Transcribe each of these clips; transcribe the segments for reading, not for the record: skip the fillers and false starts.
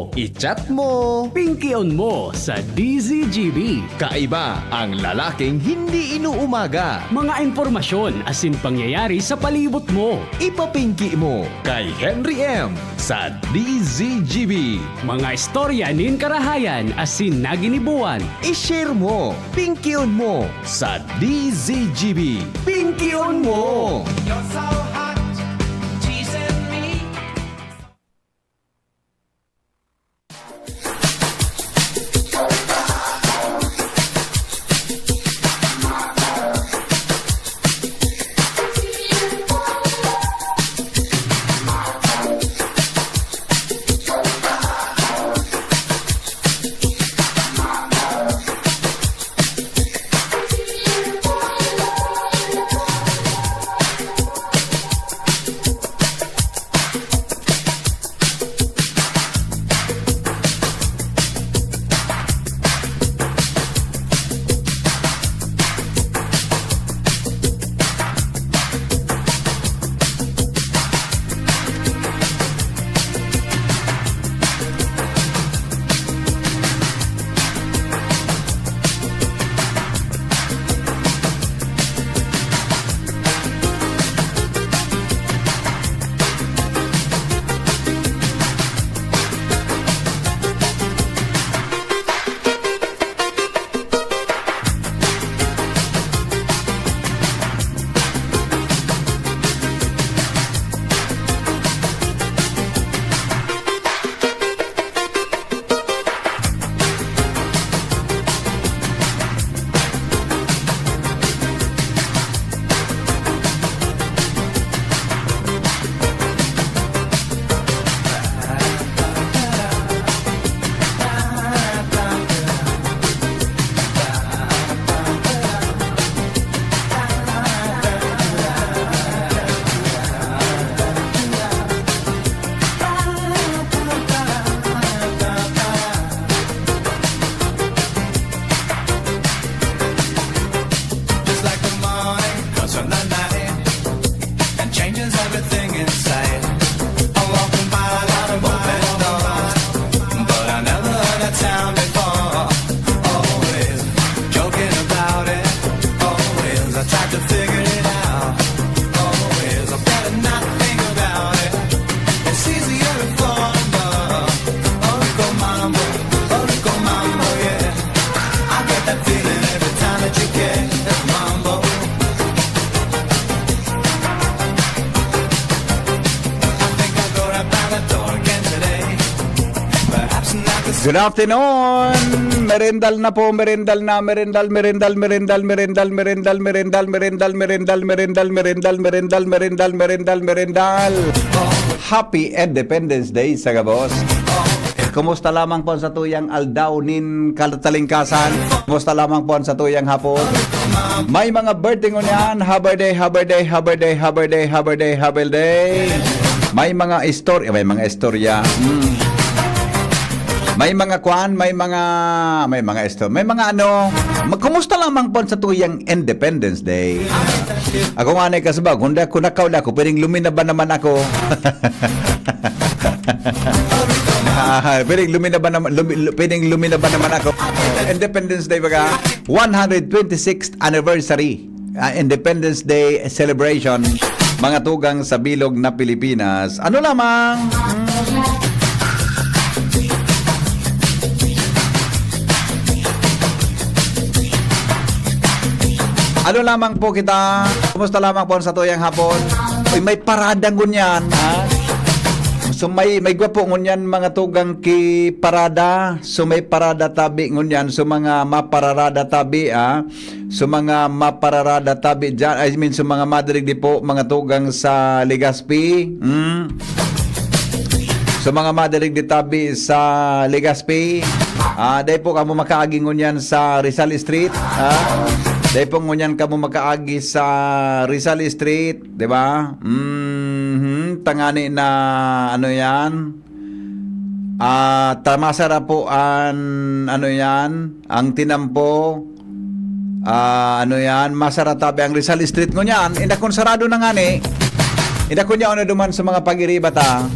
mo, I-chat mo. pinky-on mo sa DZGB. Kaiba ang lalaking hindi inuumaga. Mga impormasyon asin pangyayari sa palibot mo. Ipapinki mo kay Henry M. sa DZGB. Mga istorya nin karahayan asin naginibuan. I-share mo, pinky-on mo sa DZGB. Pinky-on mo! You're so hot, teasing me. Just like the morning comes from the night and changes everything inside. I'm walking by a lot of open doors, but I never heard that sound before. Always joking about it. Always I tried to figure it out. Always I better not think about it. It's easier to fall in love. Oh, Rico Mambo, yeah. I get that feeling every time that you get that mambo. I think I'll go right by the door again today. Perhaps not the Good afternoon! Merendal na po, merendal na, merendal. Happy Independence Day sa gabos. Kumusta lamang po sa tuyang aldaw nin katalingkasan? Kumusta lamang po sa tuyang hapon? May mga birthday ngunyan, happy day. May mga istorya. May mga kwan, may mga kumusta lamang po sa tuyang Independence Day. Ako nga na kasabag, kung ako nakaula ko, pwedeng luminaban naman ako. Pwedeng luminaban naman ako. Independence Day baga, 126th anniversary. Independence Day celebration. Mga tugang sa bilog na Pilipinas. Ano lamang? Ano lamang po kita? Kumusta lamang po sa tuyang hapon? Uy, may parada ngunyan, ha? So may gwapo ngunyan mga tugang ki parada. So may parada tabi ngunyan. So mga mapararada tabi, ha? So mga mapararada tabi dyan. I mean, so mga madalig di po, mga tugang sa Legazpi. So mga madalig di tabi sa Legazpi. Dahil po kamo makaagi ngunyan sa Rizal Street, ha? Dahil po ngunyan ka mo makaagi sa Rizal Street, di ba? Tangani na ano yan? Tamasara po ano yan? Ang tinampo. Ano yan? Masaratabi ang Rizal Street ngunyan. Ina kung sarado na nga ni. Ina kung niya ano duman sa mga pag-iribata.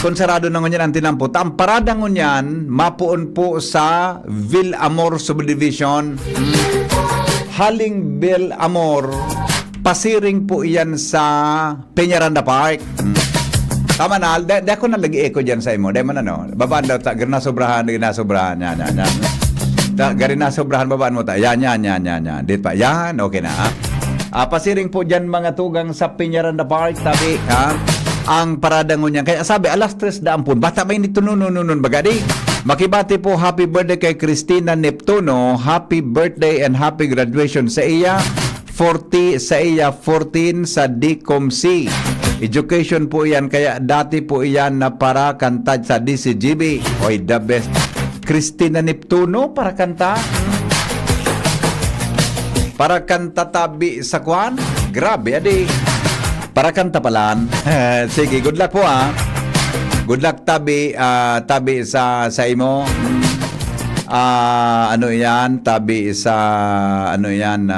konsarado na ngunyan ang tinampo. Ang parada ngunyan, mapuon po sa Villamor Subdivision. Haling Villamor, pasiring po iyan sa Peñaranda Park. Tama na, di ako nalagi-echo dyan sa imo. Di man ano, babaan daw ta, gari na sobrahan, yan. Gari na sobrahan, babaan mo ta, yan. Dit pa, yan, okay na. Pasiring po dyan mga tugang sa Peñaranda Park, tabi, ha? Ang parada ngunyan. Kaya sabi, alas 3 daan po, bata ba nito nun bagadi? Makibati po, happy birthday kay Cristina Neptuno, happy birthday and happy graduation sa iya. 14 sa DCOMC. Education po yan, kaya dati po iyan na para kanta sa DCGB. Oy, the best. Cristina Neptuno, para kanta. Para kanta tabi sa kwan. Grabe, adi. Para kanta palan. Sige, good luck po ha. Good luck tabi sa imo. Ano yan, tabi sa ano yan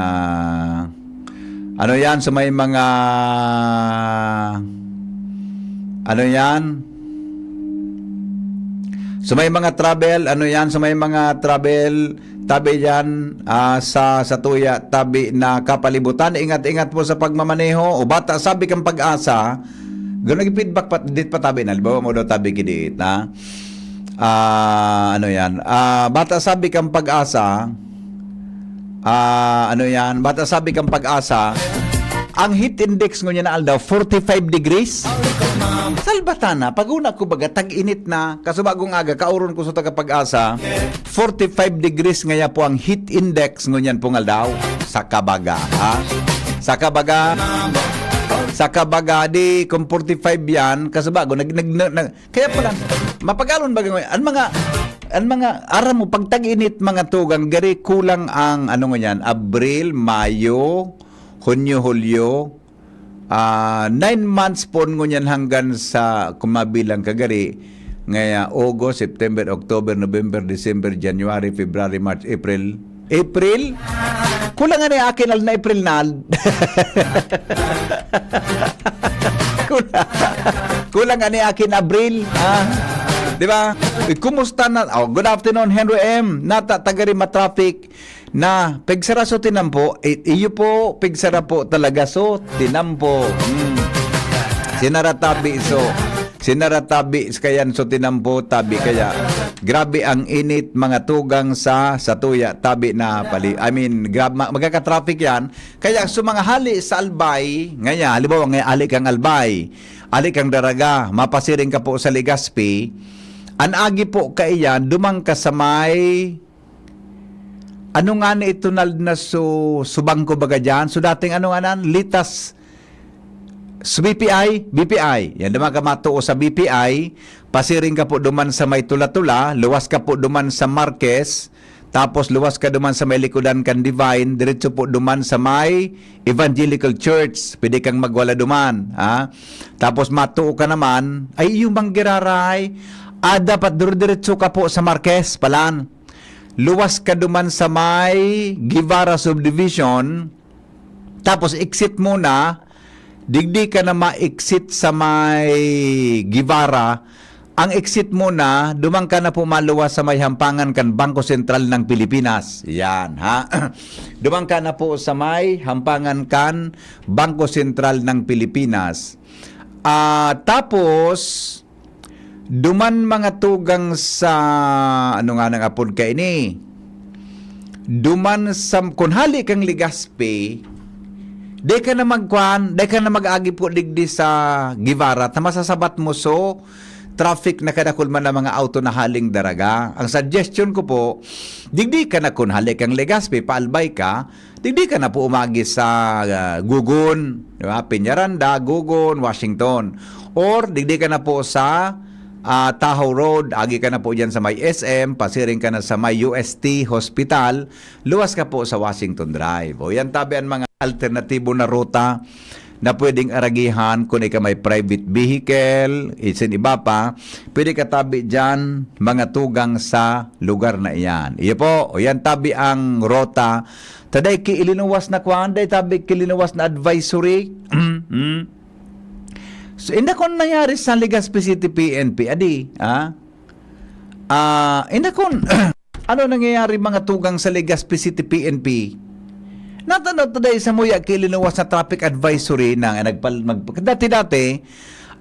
sa may mga ano yan sa may mga travel, tabi yan sa tuya, tabi na kapalibutan. Ingat-ingat po sa pagmamaneho. O bata, sabi kang pag-asa, gano'ng feedback pa, dit pa tabi na, libawa mo daw tabi kidit, ha? Bata sabi kang pag-asa, bata sabi kang pag-asa, ang heat index ngunyan na aldaw 45 degrees. Salbatana, pag-una ko baga tag-init na, kasubagong aga kauron ko sa tagapag-asa, 45 degrees ngaya po ang heat index ngunyan pong aldaw sa Kabaga, ha? Sa Kabaga di kung 45 yan, kasubago kaya pala mapagalon bagay ang mga aram mo pag tag-init mga tugang gari kulang ang ano ngunyan, Abril, Mayo, Hunyo, Hulyo, 9 months po ngunyan hanggang sa kumabilang kagari ngaya August, September, October, November, December, January, February, March, April. Kulang nga ni akin na April na. Kulang nga ni akin Abril. Di ba? Kumusta na? Good afternoon, Henry M. Nata tagari matraffic na pigsara so tinampo. Iyo po, pigsara po talaga so tinampo. Sinaratabi kayan so tinampo tabi kaya grabe ang init mga tugang sa tuya tabi na pali. Magkaka-traffic yan. Kaya sa mga hali sa Albay, ngaya halimbawa ngaya ali kang Albay, ali kang Daraga, mapasiring ka po sa Legazpi, anagi po kaiyan dumang ka sa may ano nga na ito na subang ko baga dyan. So dating ano nga nan, litas sa BPI. Yan naman ka matuo sa BPI. Pasiring ka po duman sa may Tula-Tula. Luwas ka po duman sa Marquez. Tapos luwas ka duman sa may likudan kan Divine. Diretso po duman sa may Evangelical Church. Pwede kang magwala duman. Ha? Tapos matuo ka naman. Ay yung manggiraray. Dapat diretso ka po sa Marquez. Palan. Luwas ka duman sa may Guevara Subdivision. Tapos exit muna. Digdi ka na ma-exit sa may Guevara. Ang exit mo na, dumang ka na pumaluwas sa may hampangan kan Bangko Sentral ng Pilipinas. Yan, ha? Dumang ka na po sa may hampangan kan Bangko Sentral ng Pilipinas. Tapos, duman mga tugang sa, ano nga nang apod ka ini? Duman sa, kung hali kang Legazpi, Di ka na mag-agi po digdi sa Guevara, na masasabat mo so traffic na kadakulman ng mga auto na haling Daraga. Ang suggestion ko po, digdi ka na kung halik ang Legazpi, paalbay ka, digdi ka na po umagi sa Gugun, diba? Peñaranda, Gugun, Washington. Or digdi ka na po sa Tahoe Road, agi ka na po dyan sa may SM, pasiring ka na sa may UST Hospital, luwas ka po sa Washington Drive. O yan tabi ang mga alternatibo na ruta na pwedeng aragihan kung ikaw may private vehicle, isin iba pa, pwede ka tabi dyan mga tugang sa lugar na iyan. Iyo po, o yan tabi ang ruta. Taday ilinuwas na kwan, day tabi ilinuwas na advisory. So, ina kon nangyari sa Legazpi City PNP, adi, ina kon, ano nangyayari mga tugang sa Legazpi City PNP? Natanong today sa muya kilinuwas na traffic advisory na dati-dati,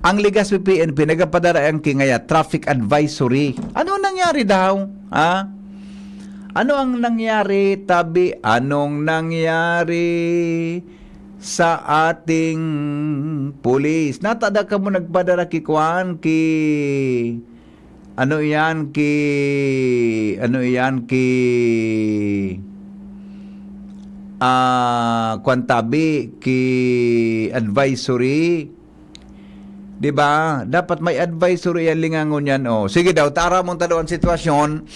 ang Legazpi PNP nagapadara ang kingaya traffic advisory. Ano nangyari daw? Ano ang nangyari, tabi? Anong nangyari sa ating pulis? Natada ka mo nagpadara kikuan ano yan kwantabi ki advisory. 'Di ba? Dapat may advisory yan lingangon yan. Oh, sige daw, tara mong tadawang sitwasyon,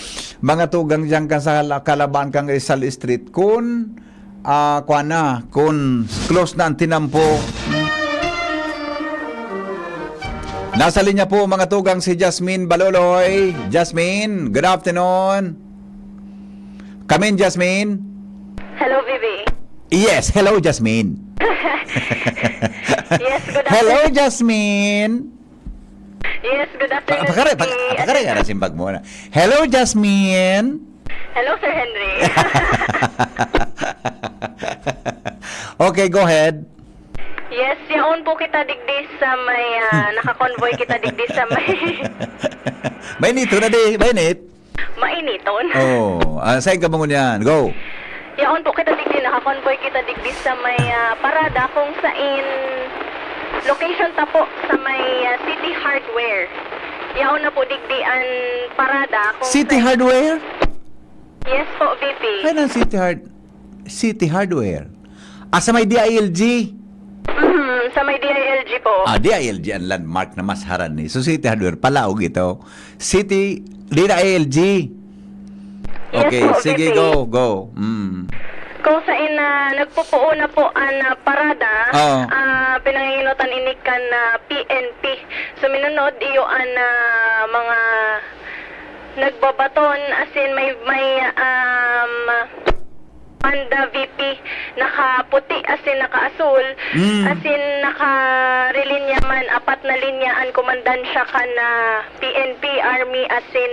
mga tugang diyan ka sa Kalaban kang Rizal Street kun kun close na ang tinampo. Nasa linya po mga tugang si Jasmine Baloloy. Jasmine, good afternoon. Come in, Jasmine. Hello, Vivi. Yes, hello, Jasmine. Yes, good afternoon. Hello, Jasmine. Yes, good afternoon. Apakare nga na simbag mo na. Hello, Jasmine. Hello, Sir Henry. Okay, go ahead. Yes, yaon po kita digdi sa may, naka-convoy kita digdi sa may, Mainito na di, mainit. mainiton. Oh, saan ka bangon yan? Go. Yaon po kita digdi, naka-convoy kita digdi sa may parada kung sain location ta po sa may City Hardware. Yaon na po digdi ang parada kung City Hardware? Yes po, VP. Ay, ng City Hardware. Sa may DILG. Sa may DILG po. DILG ang landmark na mas haran ni. So, City Hardware, palaog ito. DILG. Okay, Yes po, sige, VP. go. Kung sa nagpupuo na po ang parada, Oo. pinanginginutan inikan na PNP. So minunod iyo ang mga nagbabaton as in may panda VP nakaputi as in nakaasul as in nakarelinya man apat na linya ang komandansya ka na PNP Army as in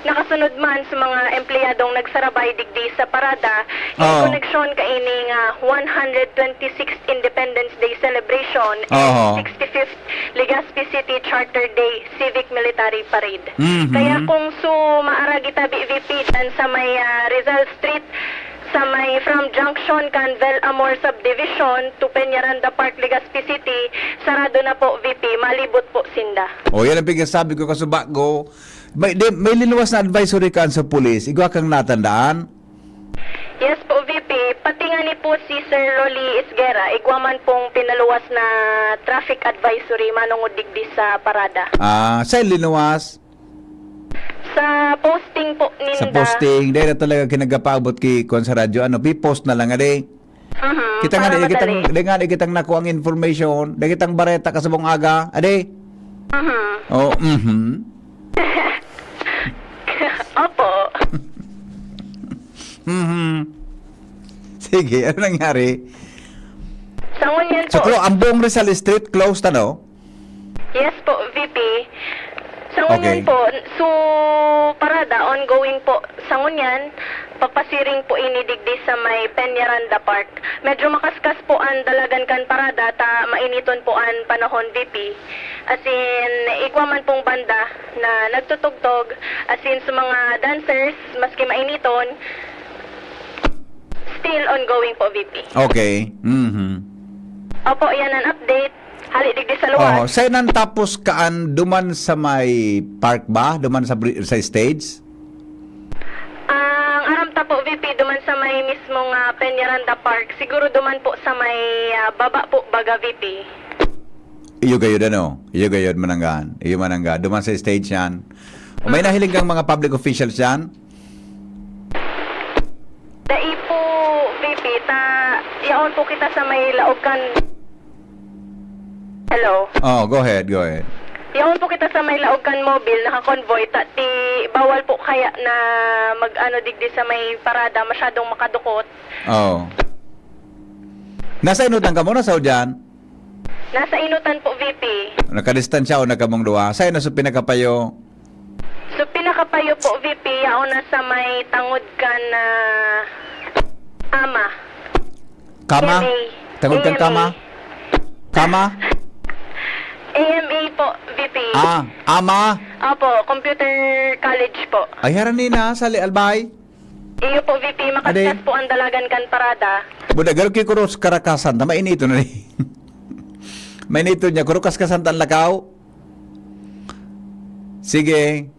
nakasunod man sa mga empleyadong nagsarabay digdi sa parada in Oo. koneksyon kaini nga 126th Independence Day celebration Oo. and 65th Legazpi City Charter Day Civic Military Parade. Mhm. Kaya kung maaragi tabi VP dan sa may Rizal Street sa may from Junction Canvel Amor Subdivision to Peñaranda Park, Legazpi City, sarado na po VP, malibot po sinda. O, yan ang sabi ko kasubak ko. May linuwas na advisory ka sa pulis. Igwa kang natandaan. Yes po VP, pati nga ni po si Sir Rolly Isguera, igwaman pong pinaluwas na traffic advisory manungod digdi sa parada. Sa linuwas. Sa posting po ninda. Sa posting. Dahil na talaga kinagapabot sa radyo. Pipost na lang ade. Kita nga, kitang nakuha ang information. Di kitang bareta kasabong aga. Ade. Oh, Opo. Sige, ano nangyari? Sa ngunyan So, po. ang buong Rizal Street closed ano? Yes po, VP. Sa Okay. ngunyan po, so parada, ongoing po. Sa ngunyan, papasiring po inidigdi sa may Peñaranda Park. Medyo makaskas po ang dalagan kan parada, mainiton po ang panahon, VP. As in, igwaman pong banda na nagtutugtog. As in, sa mga dancers, maski mainiton, still ongoing po, VP. Okay. Opo, yan ang update. Hali digdi sa luwas. Sa'yo nang tapos kaan duman sa may park ba? Duman sa stage? Ang aram ta po, VP, duman sa may mismong Peñaranda Park. Siguro duman po sa may baba po, baga, VP. Iyo gayod ano? Iyo gayod mananggan. Iyo manangga. Duman sa stage yan. O may nahiling kang mga public officials yan? Dai po, VP, yaon po kita sa may laogan. Hello? Go ahead. Yaon po kita sa may laogan mobile, naka-convoy, bawal po kaya na mag-ano digdi sa may parada, masyadong makadukot. Nasa inutan ka mo na sa dyan? Nasa inutan po, VP. Nakadistansya o nakamong duwa? Sa'yo na sa pinakapayo? So pinakapayo po VP yao na sa may tangod ka na ama. Kama? AMA. Tangod kang kama? Kama? AMA po VP. Ama? Opo, computer college po. Ay, haranina, sali albay. Iyo po VP, makaskas Ade. po ang dalagan kan parada. Budagal kay kuros karakasan, ta mainito na ni. Mainito niya, kurukas kasan tan lakaw. Sige.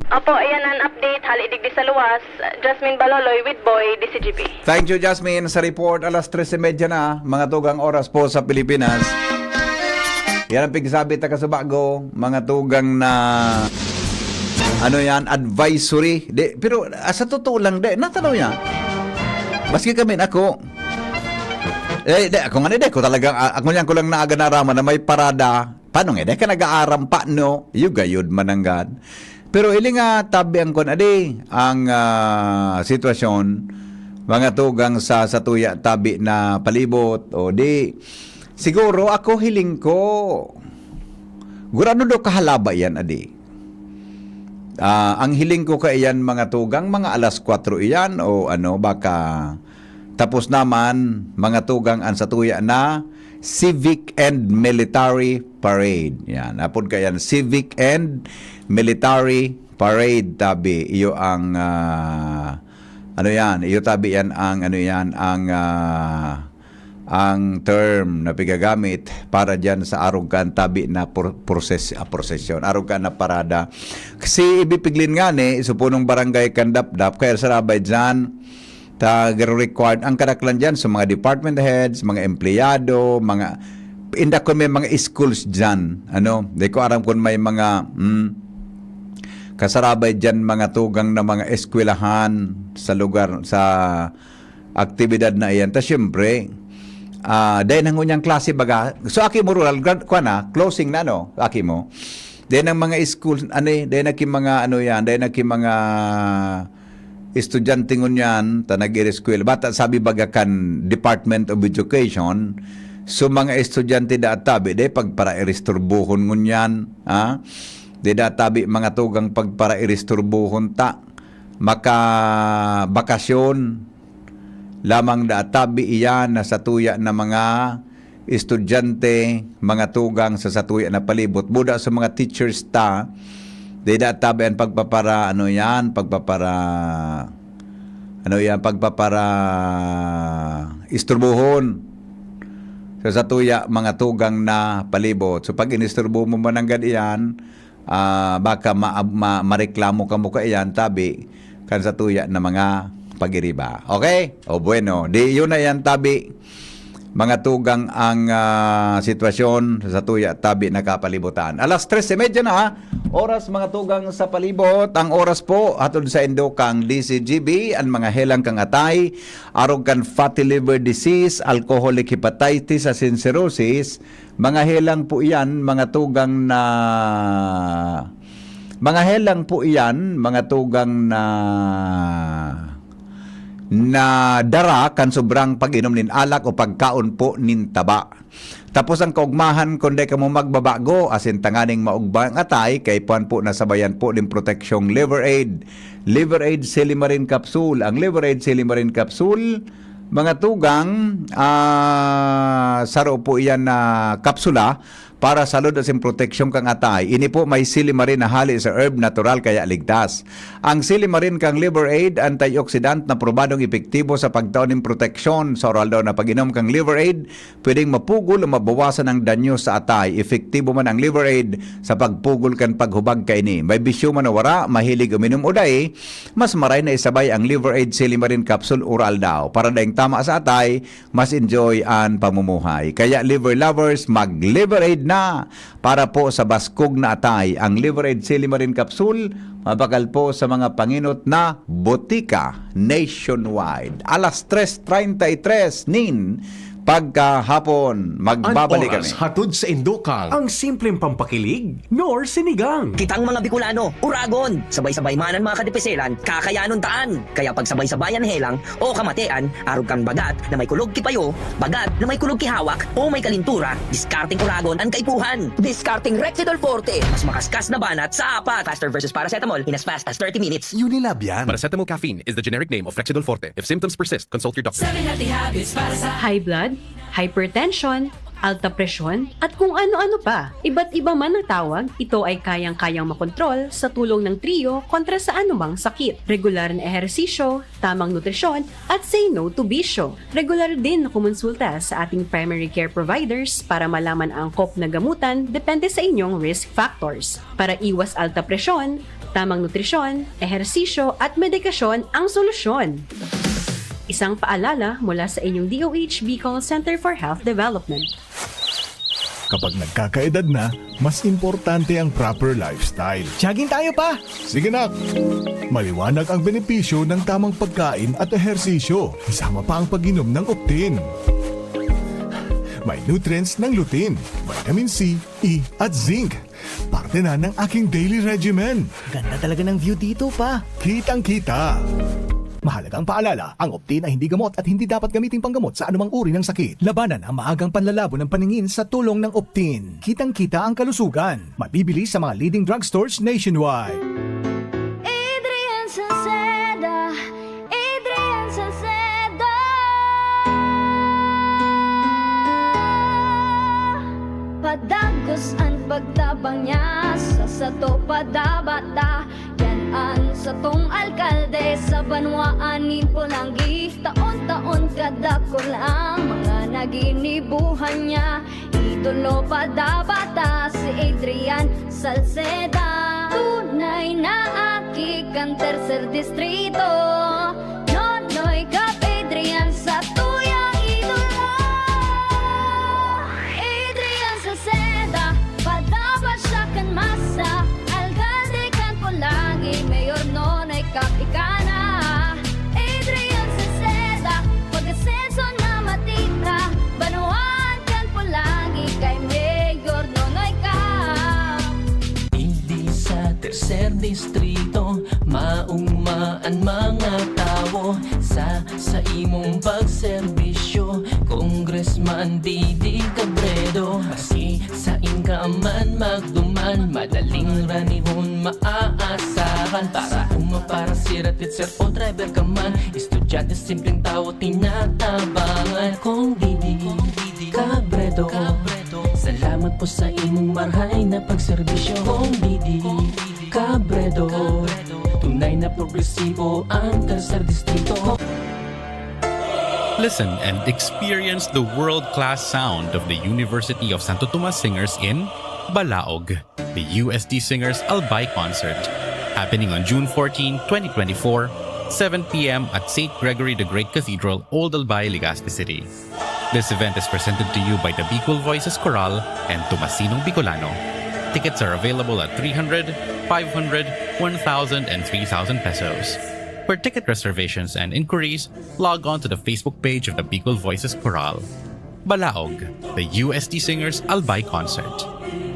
Opo, ayan ang update. Halidig di sa luwas. Jasmine Baloloy with Boy, DCGP. Thank you, Jasmine. Sa report, alas 13:30 na, mga tugang oras po sa Pilipinas. Yan ang pigsabi ta kasubago, mga tugang na ano yan, advisory. De, pero sa totoo lang, natanaw niya. Maski kami ako. Ako nga ko talagang, ako niyan ko lang naaga naraman na may parada. Paano nga, ka nag-aaram pa, no? Yugayod mananggad. Pero ili nga tabi ang kon adi ang sitwasyon mga tugang sa tuya tabi na palibot o di siguro ako hiling ko gurano do kahalaba yan adi. Ang hiling ko kay yan mga tugang mga alas 4 iyan o ano baka tapos naman mga tugang ang sa tuya na Civic and Military Parade. Yan, apod kayan Civic and Military Parade tabi. Iyo ang ano yan, iyo tabi yan ang ano yan ang term na pigagamit para diyan sa arugan tabi na prosesyon, arugan na parada. Kasi ibipiglin nga ni supunong barangay kandap-dap kaya sarabay diyan required ang kadaklan dyan sa mga department heads, mga empleyado, mga inda ko may mga schools dyan. Di ko aram kung may mga kasarabay dyan mga tugang na mga eskwelahan sa lugar, sa aktibidad na iyan. Ta syempre, dahil nang unyang klase baga. So aki mo rural, closing na aki mo. Dahil ng mga schools, dahil naki mga dahil naki mga estudyante ngunyan ta nag-eskwela bata sabi bagakan Department of Education so mga estudyante da tabi de pagpara iristurbuhon ngunyan de da tabi mga tugang pagpara iristurbuhon ta maka bakasyon lamang da tabi iyan na sa tuya na mga estudyante mga tugang sa satuya na palibot buda sa mga teachers ta Dida tabi ang pagpapara pagpapara isturbuhon sa tuya mga tugang na palibot. So pag inisturbo mo mananggad iyan, baka mareklamo ka mo ka iyan tabi kan sa tuya na mga pagiriba. Okay? O bueno, di yun na yan tabi mga tugang ang sitwasyon sa tuya tabi na kapalibutan. Alas 13:30 na oras mga tugang sa palibot. Ang oras po hatod sa Indokang DCGB ang mga helang kang atay, arog kan fatty liver disease, alcoholic hepatitis at cirrhosis. Mga helang po iyan mga tugang na mga helang po iyan mga tugang na dara kan sobrang pag-inom nin alak o pagkaon po nin taba. Tapos ang kaugmahan kundi ka mo magbabago asin tanganing maugba ang atay kay puan po nasabayan po din proteksyong Liver Aid. Liver Aid Silimarin Capsule. Ang Liver Aid Silimarin Capsule mga tugang saro po iyan na kapsula para salud asin proteksyon kang atay. Ini po may silimarin na hali sa herb natural kaya ligtas. Ang silimarin kang Liver Aid antioxidant na probadong epektibo sa pagtaon ng proteksyon sa oral daw na pag-inom kang Liver Aid pwedeng mapugol o mabawasan ang danyo sa atay. Epektibo man ang Liver Aid sa pagpugol kan paghubag kay ni. May bisyo man na wara, mahilig uminom uday, mas maray na isabay ang Liver Aid Silimarin Capsule oral daw para daing tama sa atay, mas enjoy ang pamumuhay. Kaya liver lovers, mag-Liver Aid na para po sa baskog na atay. Ang Liver Aid Silimarin Capsule mabakal po sa mga panginot na botika nationwide. Alas 3:33 nin pagkahapon. Magbabalik kami. hatod sa Indokang. Ang simpleng pampakilig, nor sinigang. Kitang mga Bicolano, uragon, sabay-sabay manan mga kadipeselan, kakayanon taan. Kaya pag sabay-sabayan helang o kamatean, arog kang bagat na may kulog kipayo, bagat na may kulog kihawak o may kalintura, discarding uragon ang kaipuhan. Discarding Rexidol Forte, mas makaskas na banat sa apat. Faster versus paracetamol in as fast as 30 minutes. Unilab yan. Paracetamol caffeine is the generic name of Rexidol Forte. If symptoms persist, consult your doctor. High blood, hypertension, alta presyon, at kung ano-ano pa. Iba't iba man ang tawag, ito ay kayang-kayang makontrol sa tulong ng trio kontra sa anumang sakit. Regular na ehersisyo, tamang nutrisyon, at say no to bisyo. Regular din na kumonsulta sa ating primary care providers para malaman ang angkop na gamutan depende sa inyong risk factors. Para iwas alta presyon, tamang nutrisyon, ehersisyo at medikasyon ang solusyon. Isang paalala mula sa inyong DOH Bicol Center for Health Development. Kapag nagkakaedad na, mas importante ang proper lifestyle. Jogging tayo pa! Sige nak! Maliwanag ang benepisyo ng tamang pagkain at ehersisyo, kasama pa ang pag-inom ng Optin. May nutrients ng lutein, vitamin C, E at zinc. Parte na ng aking daily regimen. Ganda talaga ng view dito pa. Kitang-kita! Mahalagang paalala, ang Optin ay hindi gamot at hindi dapat gamitin panggamot sa anumang uri ng sakit. Labanan ang maagang panlalabo ng paningin sa tulong ng Optin. Kitang-kita ang kalusugan. Mabibili sa mga leading drugstores nationwide. Adrian Salceda, Adrian Salceda. Padagos ang pagtabang niya sa sato padabata. Yan sa tong alkalde sa banwaan po langgi. Taon-taon kada ko lang mga naginibuhan niya. Idolo padabata si Adrian Salceda. Tunay na aki kang tercer distrito. Nonoy kap Adrian sa tuyang idolo. Adrian Salceda, padabat siya kan masa. Alkalde kan po lagi, mayor nonoy kap ikana. Adrian Salceda, pag-asenso na matita. Banuan kan po lagi, kay mayor nonoy kap. Hindi sa tercer distrito maungmaan mga tao sa imong pagserbisyo. Congressman Didi Cabredo, maski sa inkaman magduman, madaling ranihon maaasahan. Para umapara siratit sir o driver ka man, estudyante simpleng tao tinatabangan. Kung Didi Cabredo, salamat po sa imong marhay na pagserbisyo. Kung Didi Cabredo, tunay na progresibo ang tercer distrito. Listen and experience the world-class sound of the University of Santo Tomas Singers in Balaog, the USD Singers Albay Concert, happening on June 14, 2024, 7 p.m. at St. Gregory the Great Cathedral, Old Albay, Legazpi City. This event is presented to you by the Bicol Voices Choral and Tomasinong Bicolano. Tickets are available at 300, 500, 1,000, and 3,000 pesos. For ticket reservations and inquiries, log on to the Facebook page of the Bicol Voices Choral. Balaog, the USD Singers Albay Concert.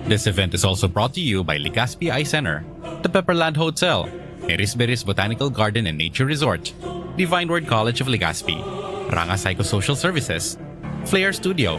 This event is also brought to you by Legazpi Eye Center, the Pepperland Hotel, Erisberis Botanical Garden and Nature Resort, Divine Word College of Legazpi, Ranga Psychosocial Services, Flair Studio,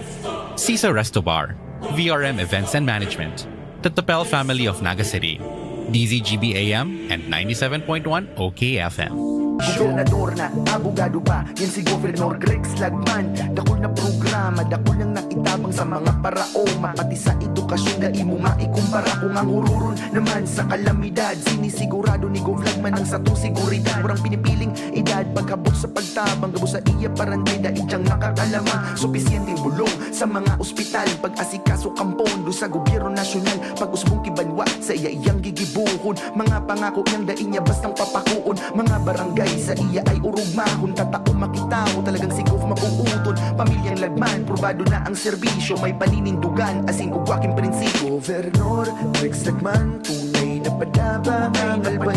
Cisa Resto Bar, VRM Events and Management, the Topel family of Naga City, DZGB AM and 97.1 OKFM. Gobernador na, abogado pa, yan si Governor Rex Lagman. Dakol na programa, dakol lang naitabang sa mga parao. Mapati sa edukasyon na imo maikumpara. Kung ang hururon naman sa kalamidad, sinisigurado ni Gov Lagman ang satong seguridad. Murang pinipiling edad, paghabot sa pagtabang, gabo sa iya parantay da idyang nakakalamang. Supisyenteng bulong sa mga ospital, pag-asikaso kampondo sa gobyerno nasyonal. Pag-usbong kibanwa sa iya iyang gigibuhon. Mga pangako niyang daing niya bastang papakuon. Mga barangay sa iya ay urugmahon. Tatao makitaw, talagang si Gov mapuuton. Pamilyang Lagman, probado na ang serbisyo. May paninindugan, asin ugwaking prinsipyo. Governor Rex Lagman, tunay na padaba ang albay.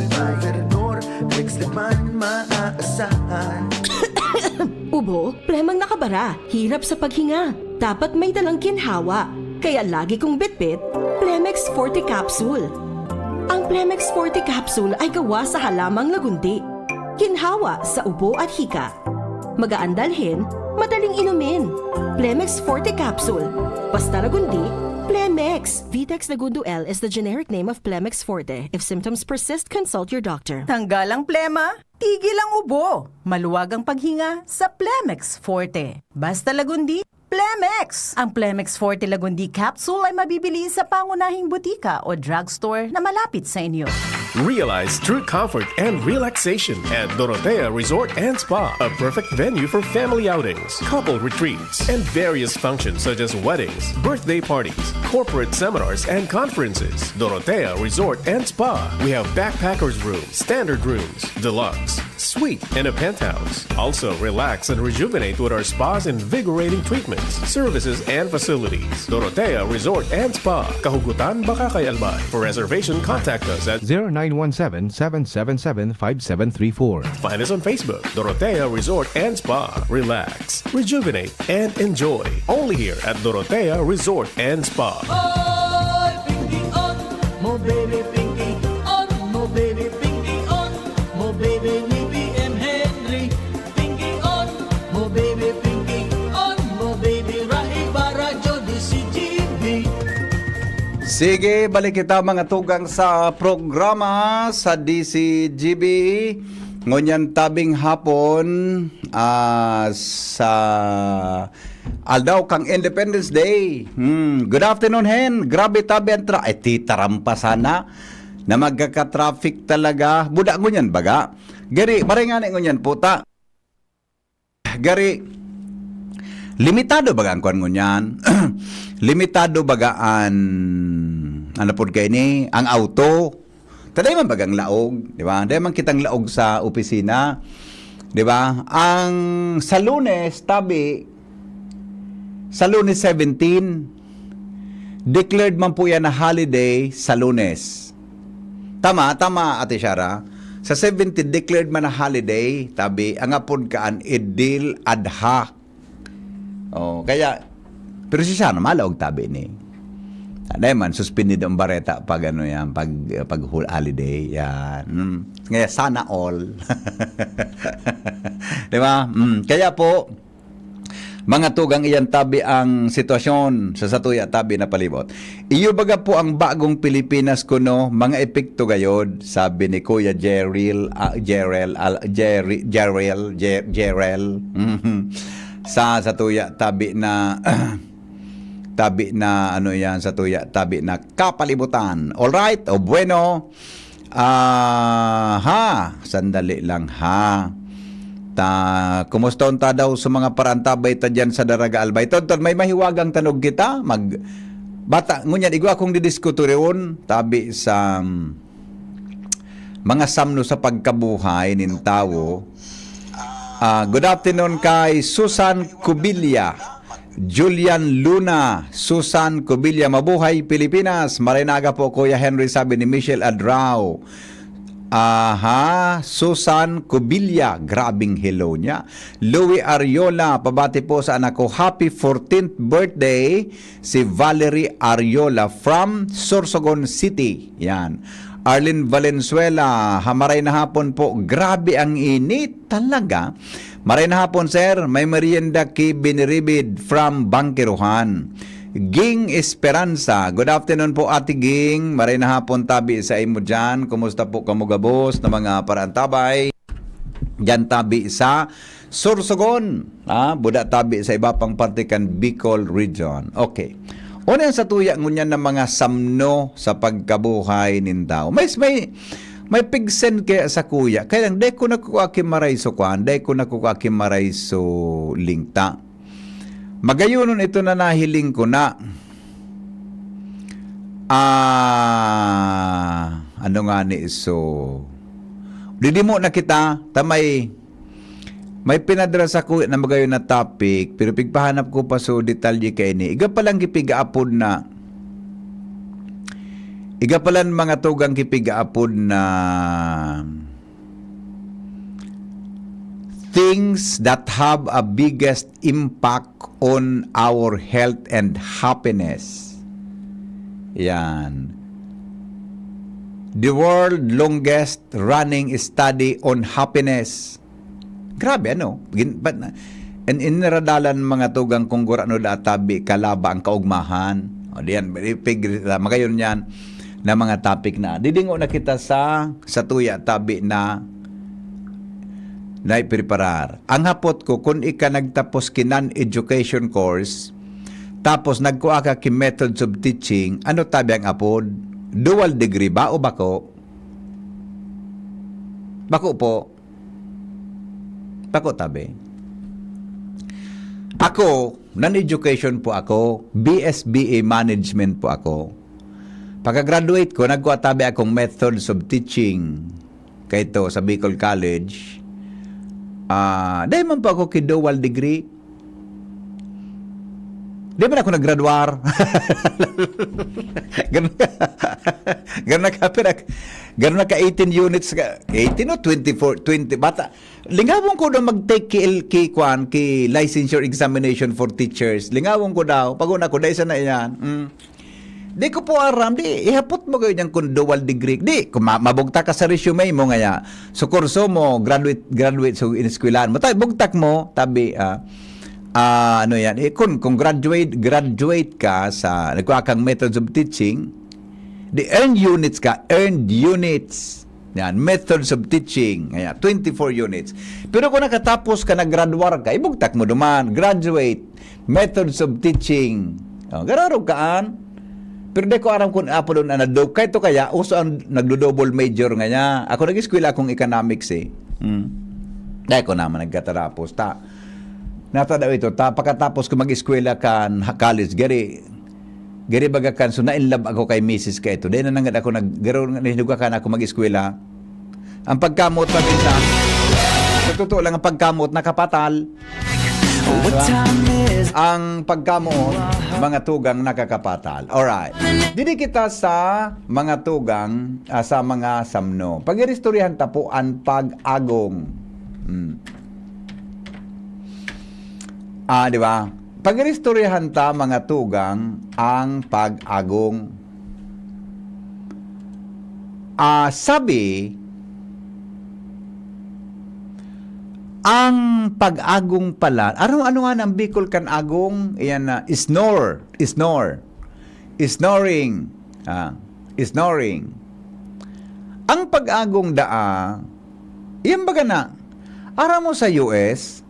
Governor Rex Lagman, maaasahan. Ubo, premang nakabara Tara, hirap sa paghinga. Dapat may dalang ginhawa. Kaya lagi kong bitbit, Plemex Forte Capsule. Ang Plemex Forte Capsule ay gawa sa halamang lagundi. Ginhawa sa ubo at hika. Magaan dalhin, madaling inumin. Plemex Forte Capsule. Basta lagundi, Plemex. Vitex Lagundo L is the generic name of Plemex Forte. If symptoms persist, consult your doctor. Tanggal ang plema, tigil ang ubo. Maluwag ang paghinga sa Plemex Forte. Basta lagundi, Plemex. Ang Plemex Forte Lagundi Capsule ay mabibili sa pangunahing butika o drugstore na malapit sa inyo. Realize true comfort and relaxation at Dorotea Resort and Spa, a perfect venue for family outings, couple retreats, and various functions such as weddings, birthday parties, corporate seminars, and conferences. Dorotea Resort and Spa. We have backpackers rooms, standard rooms, deluxe, suite, and a penthouse. Also, relax and rejuvenate with our spa's invigorating treatments, services, and facilities. Dorotea Resort and Spa, Kahugutan, Bakakay, Albay. For reservation, contact us at 0917-777-5734. Find us on Facebook, Dorotea Resort and Spa. Relax, rejuvenate, and enjoy. Only here at Dorotea Resort and Spa. Pinky on, mo baby Pinky on, mo baby Pinky on, mo baby ni BM Henry. Pinky on, mo baby Pinky on, mo baby Rai Barajo di si GB. Sige, balik kita mga tugang sa programa sa DCGB. Ngunyan tabing hapon sa aldaw kang Independence Day. Good afternoon, Hen. Grabe tabi ang titarampa sana na magkaka-traffic talaga. Buda ngunyan baga. Gari, maringani ngunyan puta. Gari, limitado baga ang kuan ngunyan. Limitado bagaan ano po kayo ni ang auto. Taday man bagang laog, di ba? Taday man kitang laog sa opisina, di ba? Ang sa Lunes tabi sa Lunes 17 declared man po yan na holiday sa Lunes. Tama Ate Shara. Sa 17 declared man na holiday, tabi ang apod kaan Idil Adha. Oh, kaya pero si sana malaog tabi ni. Dahil man, suspended ang bareta pag ano yan, pag holiday, yan. Kaya sana all. Diba? Kaya po, mga tugang iyan tabi ang sitwasyon sa satuya tabi na palibot. Iyo baga po ang bagong Pilipinas kuno, mga epekto gayod, sabi ni Kuya Jerel, sa satuya tabi na tabi na ano yan sa tuya tabi na kapalibutan. All right, o bueno. Sandali lang ha. Kumusta unta daw sa mga parantabay ta dyan sa Daraga Albay? Tonton, may mahiwagang tanog kita. Bata, ngunyan, igwa akong didiskuto rin tabi sa mga samno sa pagkabuhay nin tao. Good afternoon kay Susan Cubilla, Julian Luna, Susan Cubilla, mabuhay Pilipinas. Marinaga po Kuya Henry, sabi ni Michelle Adrao. Susan Cubilla, grabing hello niya. Louie Ariola, pabati po sa anak ko, happy 14th birthday, si Valerie Ariola from Sorsogon City. Yan. Arlene Valenzuela, hamaray na hapon po, grabe ang init talaga. Maray na hapon, sir. May merienda ki Biniribid from Bangkiruhan. Ging Esperanza. Good afternoon po, Ate Ging. Maray na hapon tabi sa imo dyan. Kumusta po kamugabos na mga parantabay? Dyan tabi sa Sorsogon. Buda tabi sa iba pang partikan Bicol Region. Okay. Una sa tuya ngunyan ng mga samno sa pagkabuhay nindao. May pigsen kaya sa kuya. Kaya lang, day ko nakukakim maray so kwan, day ko nakukakim maray so lingta. Magayunon ito na nahiling ko na. Ano nga ni so. Didi mo na kita, tamay, may pinadala sa kuya na magayon na topic, pero pigpahanap ko pa so detalye kay ni. Iga palang gipigaapod na. Iga palan mga tugang kipigaapod na things that have a biggest impact on our health and happiness. Yan. The world longest running study on happiness. Grabe, ano? And iniradalan mga tugang kung gurano databi kalaba ang kaugmahan. O diyan, magayon yan na mga topic na. Didingo na kita sa tuya tabi na naipreparar. Ang hapot ko, kung ika nagtapos kinan education course, tapos nagkuha ka ki methods of teaching, ano tabi ang apod? Dual degree ba o bako? Bako po. Bako tabi. Ako, non-education po ako, BSBA management po ako. Pagka-graduate ko, nagkuha tabi akong methods of teaching kayto sa Bicol College. Dahil man po ako ki dual degree. Di ba na ako naggraduar? Ganun na ka 18 units, 18 o 24, 20, bata. Lingawon ko daw mag-take ki licensure examination for teachers. Lingawon ko daw, pag-una ko, dahil sana yan. Di ko po aram, ihapot mo kayo niyang kung dual degree. Di, kung mabugtak ka sa resume mo ngaya, so kurso mo, graduate so in-eskwelahan mo, tabi, bugtak mo, tabi, ano yan, kung graduate ka sa, nagkuha kang methods of teaching, the earned units ka, earned units, yan, methods of teaching, yan, 24 units. Pero kung nakatapos ka, nag-graduate ka, ibugtak mo duman, graduate, methods of teaching, gararog kaan. Pero di ko aram kung apo doon na kaya to kaya, uso ang nagdo-double major nga niya. Ako nag-eskwela akong economics Dahil ko naman nagkatarapos, natadaw ito, pagkatapos ko mag-eskwela kan college, gari baga kan, so na-inlove ako kay Mrs. ka ito. Dahil nanangad ako, nahinuga ka na ako mag-eskwela. Ang pagkamot pa minsan, sa totoo lang, ang pagkamot nakapatal. Ang pagkamot, mga tugang nakakapatal. Alright. Didi kita sa mga tugang, sa mga samno. Pag-iristoryahan tapo ang pag-agong. Di ba? Pag-iristoryahan ta mga tugang ang pag-agong. Sabi, ang pag-agong pala, ano nga ng Bicol kan agong? Iyan na, snoring. Snoring. Ang pag-agong iyan baga na, ara mo sa US,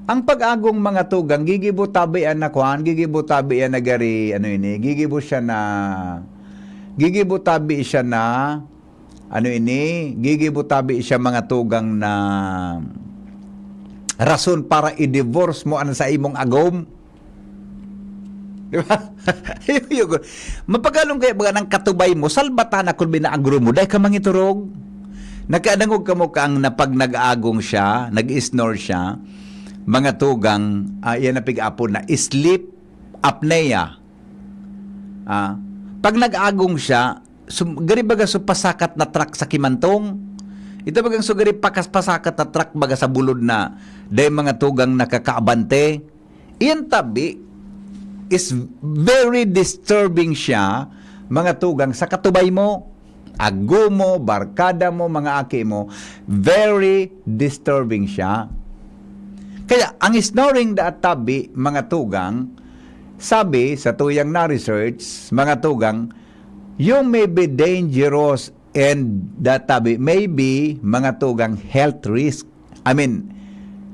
ang pag-agong mga tugang, gigibutabi na kuhan, gigibutabi na gari, gigibutabi siya na, gigibutabi siya mga tugang na rason para i-divorce mo sa imong agom. Di ba? Mapagalong kaya baga ng katubay mo, salbata na kung binaagro mo, dahil ka mangiturog. Nagkaadangog ka mo kang napag nag-agong siya, nag-snore siya, mga tugang, yan na pig-apon na sleep apnea. Pag nag-agong siya, gari baga pasakat na truck sa kimantong. Ito bagang gari pasakat na truck baga sa bulod na dahil mga tugang nakakaabante. Iyan tabi is very disturbing siya, mga tugang sa katubay mo, ago mo, barkada mo, mga aki mo, very disturbing siya. Kaya ang snoring da tabi, mga tugang, sabi sa tuyang na research, mga tugang, you may be dangerous and that tabi may be mga tugang health risk. I mean,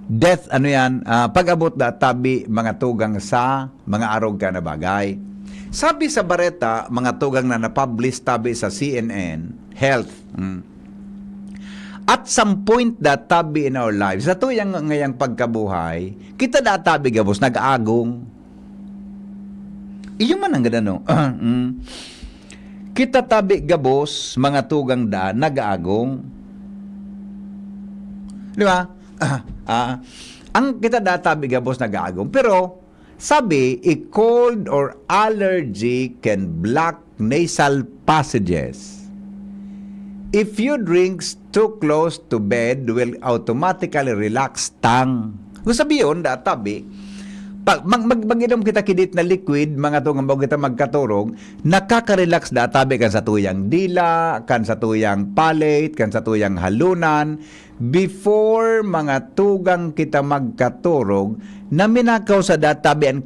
death, pag-abot da tabi mga tugang sa mga arog ka na bagay. Sabi sa Bareta, mga tugang na na-publish tabi sa CNN, health. At some point that tabi in our lives, sa tuyang ngayang pagkabuhay, kita da tabi gabos, nag-agong. Iyo man ang ganda, no? Kita tabi gabos, mga tugang da, nag-agong. Di ba? Ang kita da tabi gabos, nag-agong. Pero, sabi, a cold or allergy can block nasal passages. if you drinks too close to bed will automatically relax tang. Kung sabiyon, databi, pag mag-inom kita kidit na liquid, mga tungang bago kita magkaturog, nakaka-relax databi kan sa tuyang dila, kan sa tuyang palate, kan sa tuyang halunan, before mga tugang kita magkaturog, na minakaw sa databi ang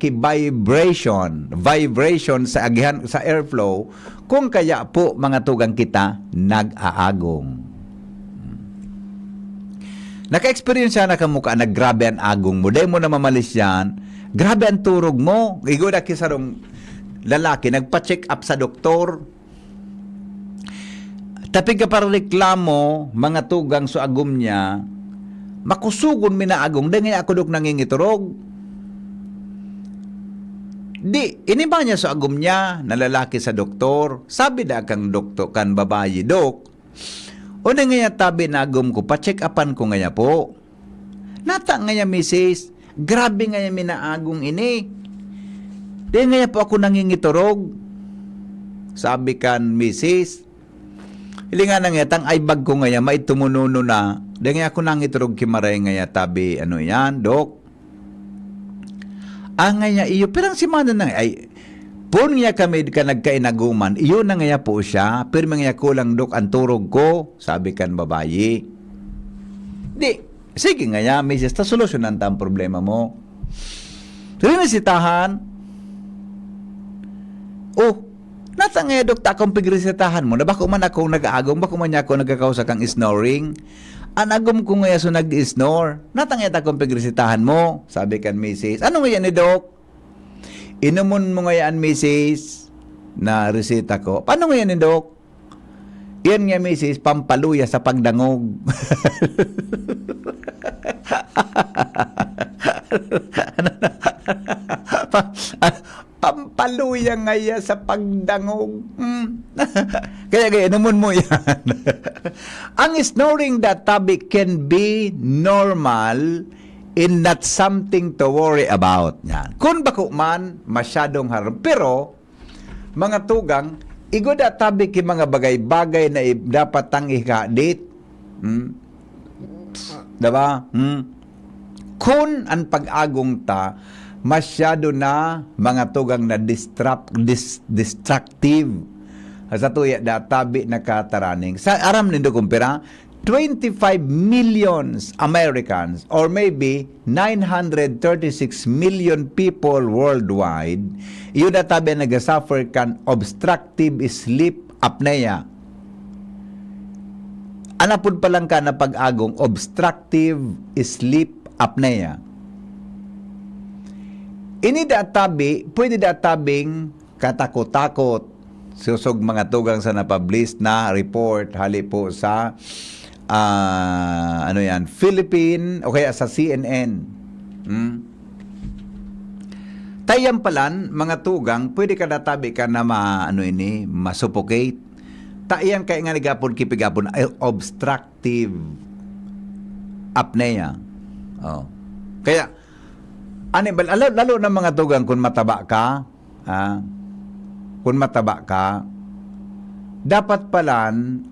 vibration sa agihan, sa airflow, kung kaya po mga tugang kita nag-aagong. Naka-experience siya na kamuka na grabe ang agong mo. Dahil mo na mamalis yan, grabe ang turog mo. Igo na kisarong lalaki, nagpa-check up sa doktor. Tapig ka para reklamo, mga tugang sa agom niya, makusugon minaagong, dahil nga ako dok nangingiturog. Di, iniba niya sa agom niya, na lalaki sa doktor. Sabi na kang doktor, kan babayi, dok, o na nga tabi na agom ko, pa-check upan ko nga po. Nata nga niya, misis, grabe nga niya minaagong ini. Di nga po ako nangingiturog. Sabi kan, misis, ili nga nga tang ay bag ko nga may tumununo na. Di nga ako nangiturog kimaray nga tabi, ano yan, dok? Nga niya, iyo, pirang simana na, ay, pun niya kami ka nagkainaguman, iyo na nga po siya, pero nga kulang, dok, ang turog ko, sabi kan babayi. Di, sige nga ya, misis, ta solusyonan ta ang problema mo. Rinisitahan. Oh, nata nga dok, ta akong pigresitahan mo, na bako man ako nag-aagong, bako man niya ako nagkakausa kang snoring. Anagom ko nga so nag-snore. Nata nga akong pigresitahan mo, sabi kan misis. Ano nga yan ni dok? Inumon mo nga yan, misis, na resita ko. Paano nga yan ni dok? Yan nga, misis, pampaluya sa pagdangog. Pampaluya nga yan sa pagdangog. Kaya inumon mo yan. Ang snoring that tabi can be normal in not something to worry about. Yan. Kung bako man, masyadong harap. Pero, mga tugang, igod at tabi ki mga bagay-bagay na dapat tang ikadit. Diba? Kung ang pag-agong ta, masyado na mga tugang na destructive. Sa tuya databi na kataraning. Sa aram nindo kumpira, 25 millions Americans or maybe 936 million people worldwide, yun databi nagasuffer kan obstructive sleep apnea. Anapod pa lang ka na pag-agong obstructive sleep apnea. Ini databi, pwede databing katakot-takot. Susog mga tugang sa napublish na report hali po sa Philippine o kaya sa CNN. Tayang palan, mga tugang, pwede ka databi ka na masuffocate. Tayan kaya nga nagapon kipigapon obstructive apnea. Oh. Kaya lalo na mga tugang kung mataba ka, dapat palan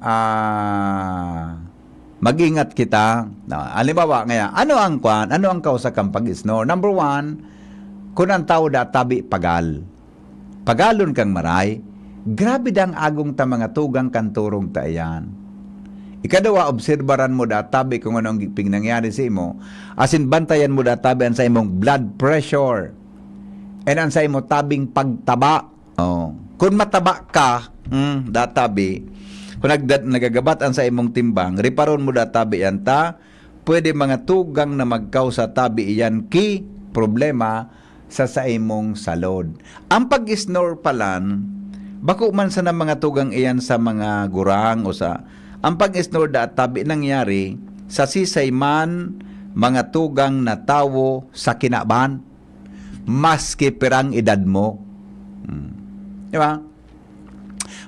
mag-ingat kita. Halimbawa ngayon, ano ang kausa kang pag-snore? Number 1, kung ang tao databi pagal. Pagalon kang maray, grabe dang agong ta mga tugang kanturong tayan. Ikadawa, obserbaran mo databi kung anong nangyari sa imo. Asin bantayan mo databi ang sa imong blood pressure. And ang sa imo tabing pagtaba. Oh. Kung mataba ka, databi, kung nagagabat ang sa imong timbang, riparon mo databi yan ta, pwede mga tugang na magkaw sa tabi iyan ki problema sa imong salod. Ang pag-snore palan, bako man sa mga tugang iyan sa mga gurang o sa ang pag-snore databi nangyari sa sisay man mga tugang na tawo sa kinaban maski pirang edad mo. Diba?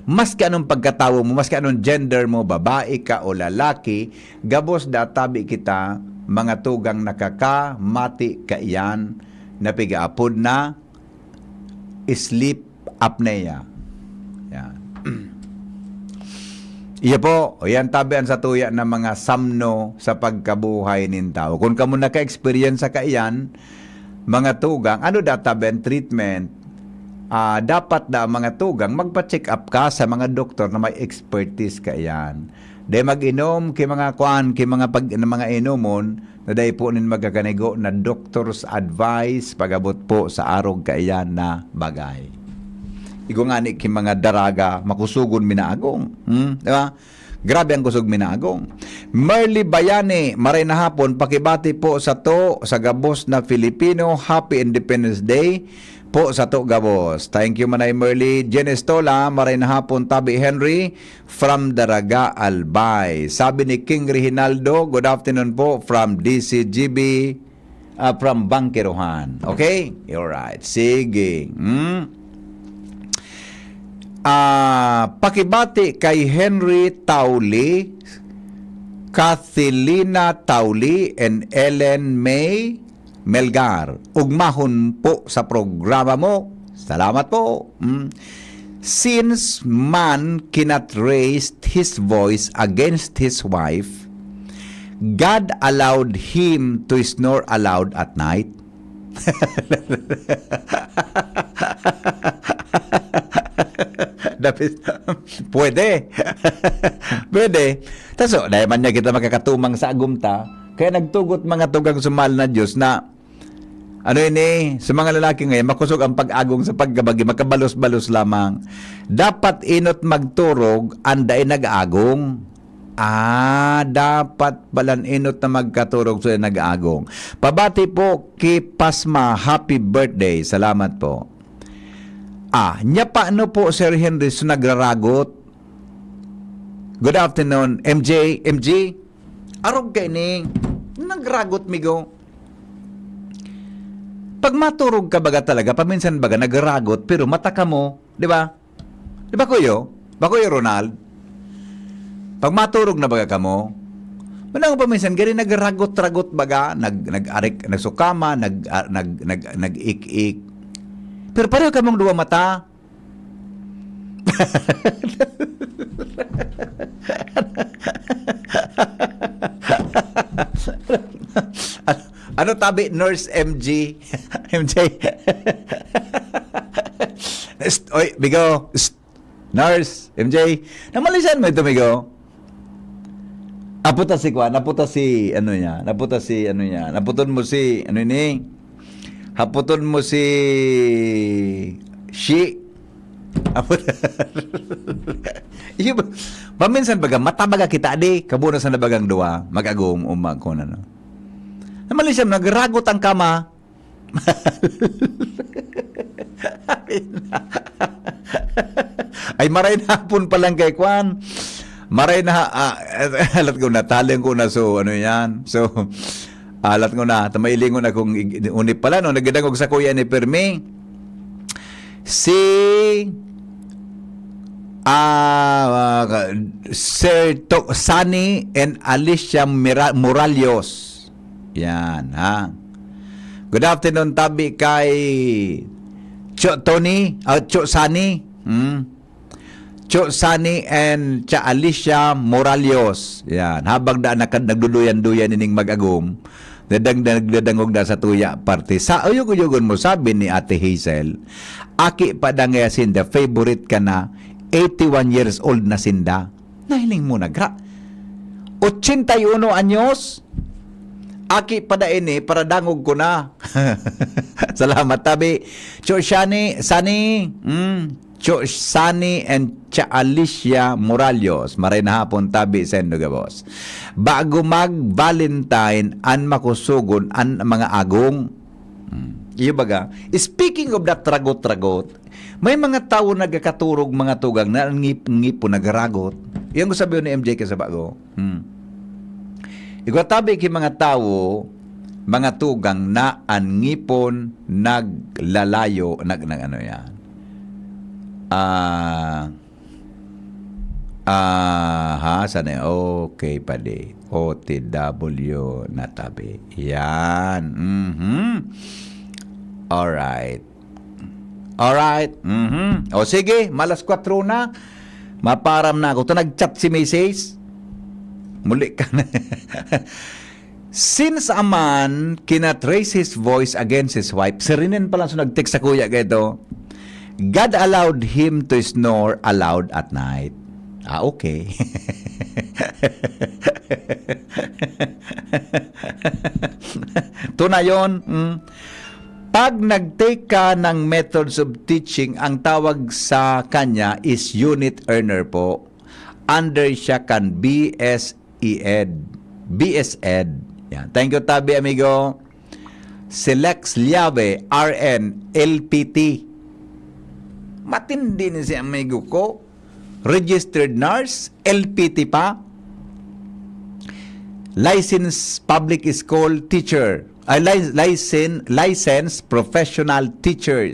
Maski anong pagkatawo mo, maski anong gender mo, babae ka o lalaki, gabos databi kita mga tugang nakakamati ka iyan na pigaapod na sleep apnea. Yan. Iya po, yan tabian sa tuya ng mga samno sa pagkabuhay nin tao. Kung kamo naka-experience sa kaiyan, mga tugang, ano tabian treatment, dapat na mga tugang magpa-check up ka sa mga doktor na may expertise kaiyan. Day mag-inom kay mga mga inomon na day po nin magkakanigo na doctor's advice pagabot po sa arog kaiyan na bagay. Igo nga ni mga daraga makusugon minaagong. Di ba? Grabe ang kusog minaagong. Merly Bayani, maray na hapon, pakibati po sa gabos na Filipino. Happy Independence Day po sa gabos. Thank you manay Merly. Jen Estola, maray na hapon, Tabi Henry from Daraga, Albay. Sabi ni King Reginaldo, good afternoon po from DCGB, from Bangkiruhan. Okay? Alright. Sige. Pakibati kay Henry Tauli, Kathilina Tauli, and Ellen May Melgar. Ugmahon po sa programa mo. Salamat po. Since man cannot raise his voice against his wife, God allowed him to snore aloud at night. Pwede. Pwede. Taso, dahil man niya kita makakatumang sa agumta, kaya nagtugot mga tugang sumal na Diyos na ano ini, sa mga lalaki ngayon, makusog ang pag-agong sa pagkabagi, makabalos-balos lamang. Dapat inot magturog, anday nag-agong. Dapat balan inot na magkaturog sa nag-agong. Pabati po kay Pasma, happy birthday. Salamat po. Nya paano po Sir Henry so nagraragot? Good afternoon, MJ. Arog kay ni nagragot migo. Pag maturog ka baga talaga, paminsan baga nagragot pero mata ka mo, di ba? Di ba kuyo? Kuyo Ronald? Pag maturog na baga ka mo, manang paminsan gari nagragot-ragot baga, nag-arik, nagsukama, nag-ik-ik. Pero pareho ka mong dua mata. Ano tabi, Nurse MJ? Oy, Bigo. Nurse, MJ. Namalisan mo ito, Bigo. Naputa si Haputon mo si Shi. Paminsan baga, mata baga kita di, kabuna sa nabagang duwa, mag-agong ko na no. Namali siya, nagragot ang kama. Ay, maray na hapon pa lang kay Kwan. Maray na, alat ko na, taling ko na, so, ano yan, so, alat ko na, tamailingon na kung unip pala, no, nagdangog sa kuya ni Permi. Si, Sir Sani and Alicia Moralios. Yan, ha. Good afternoon, tabi kay Cho Sani. Cho Sani and Cha Alicia Moralios. Yan, habang nagduduyan-duyan ining mag-agom, dadangog na sa tuya parte. Sa uyog-uyogon mo, sabi ni Ate Hazel, aki pa dangaya sinda, favorite ka na, 81 years old na sinda. Nahiling mo nagra. 81 anyos. Aki pa da ini, para dangog ko na. Salamat, tabi. Cho Sani, Cho Sani and Cha Alicia Moralios. Maray na hapon, tabi sa Endogabos. Bago mag-Valentine, an makusugon, an mga agong. Iyo baga, speaking of that tragot-tragot, may mga tao nagkakaturog mga tugang na ngip-ngipo nagragot. Yan ko sabihin ni MJ sa bago. Igwatabi ki mga tao, mga tugang na ang ngipon naglalayo, ano yan. Sana okay pali. OTW na tabi. Yan. Alright. O sige, malas 4 na. Maparam na ako. Ito nag-chat si Mrs. Muli ka na. Since a man cannot raise his voice against his wife, sirinin pala so nag-text sa kuya kayo. God allowed him to snore aloud at night. Okay. Ito na yun. Pag nag-take ka ng methods of teaching, ang tawag sa kanya is unit earner po. Under siya kan BS-Ed. Yan. Thank you, Tabi, amigo. Selects Liave, RN, LPT. Matindi na si amigo ko. Registered nurse, LPT pa. Licensed public school teacher. Licensed professional teacher.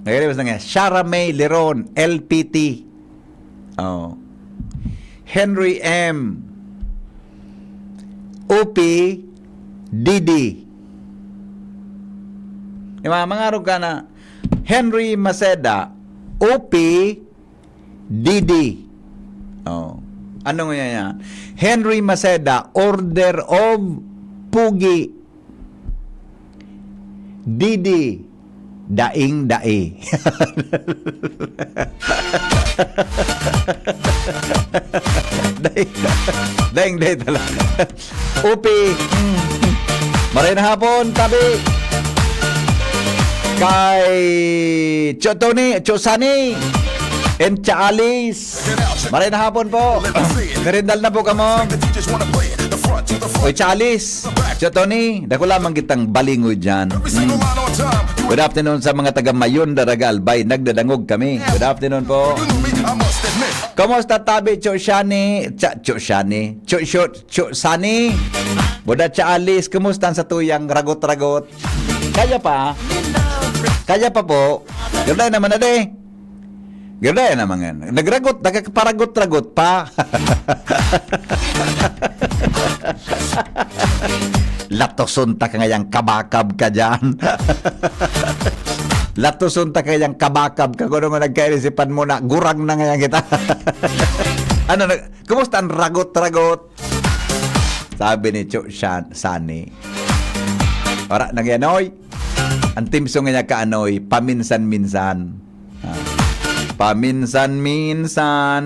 Nagkalipas na nga. Shara May Leron, LPT. Oh. Henry M. OP Didi. Mga arog ka na. Henry Maceda, OP Didi. Oh. Ano nga yan? Henry Maceda, Order of Pugi. Didi, Daing Dae. Daing Dae talaga. Upi. Maray na hapon, Tabi. Kay Chosani. And Chaalis. Maray na hapon po. Merindal na po kamo. Oy, Chaalis. Tony, dako lamang kitang balingoy dyan. Good afternoon sa mga taga Mayon, Daraga, Albay. Nagdadangog kami. Good afternoon po. Kumusta, Tabi? Chosani. Buda Chaalis. Kumusta sa tuyang ragot-ragot? Kaya pa po. Ganda naman na de. Ganda naman yan. Nagparagot-ragot pa. Latosunta ka ngayang kabakab ka dyan. Latosunta ka ngayang kabakab ka. Kung nga nagkairisipan mo na, gurang na ngayang kita. Kumusta ang ragot-ragot? Sabi ni Sani. Ora, nagyanoy. Ang timso nga niya kaanoy, paminsan-minsan. Paminsan-minsan.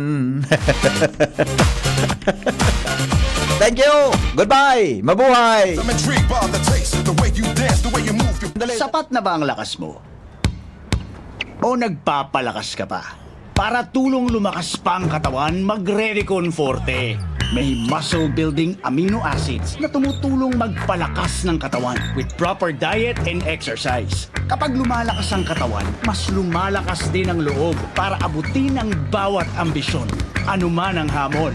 Thank you. Goodbye. Mabuhay. Sapat na ba ang lakas mo? O nagpapalakas ka pa? Para tulong lumakas pa ang katawan, magre-Recon Forte. May muscle-building amino acids na tumutulong magpalakas ng katawan with proper diet and exercise. Kapag lumalakas ang katawan, mas lumalakas din ang loob para abutin ang bawat ambisyon, anuman ang hamon.